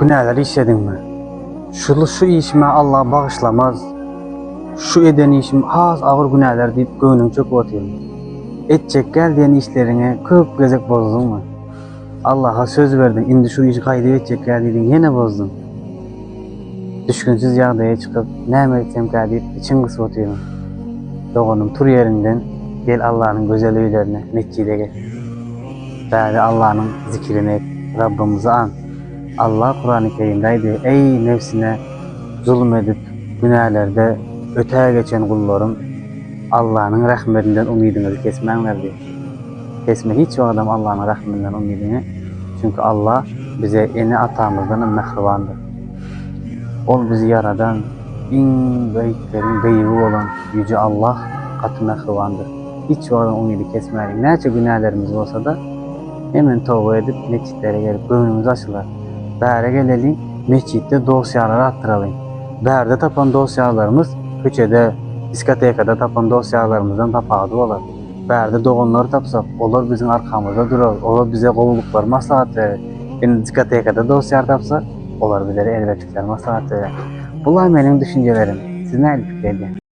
günahlar işledin mi? Şu işime Allah bağışlamaz. Şu eden işim az ağır günahlar deyip göğünün çok otuyor. Etçek geldiğin işlerine kırıp gezek bozdun mu? Allah'a söz verdin, indi şu işi kaydı edecek geldiğin yine bozdun. Düşkünsüz yağdaya çıkıp ne etsem deyip için kısıp otuyorum. Doğunum tur yerinden gel Allah'ın güzel öylerine, mescide gel. Bari Allah'ın zikrini et, Rabbimizi an. Allah Kur'an-ı Kerim'deydi. Ey nefsine zulmedip günahlarda öteye geçen kullarım, Allah'ın rahmetinden umidinizi kesmenler diyor. Kesme hiç o adam Allah'ın rahmetinden umidini. Çünkü Allah bize eni atamızdan mehribandır. Ol bizi yaradan en büyüklerin beyivi olan Yüce Allah katı mehribandır. Hiç o adam umidi kesmeyelim. Nece günahlarımız olsa da hemen tövbe edip mescitlere gelip gönlümüz açılar. Bari gelelim mescitte dosyaları attıralım. Berde tapan dosyalarımız köçede, diskotekada tapan dosyalarımızdan tapağı olar. Berde doğanları tapsak, olur bizim arkamızda durar, olur bize kovulluklar maslahat verir. Yani diskotekada dosyalar tapsak, olur bize elbetlikler maslahat verir. Bunlar benim düşüncelerim. Siz ne fikirde?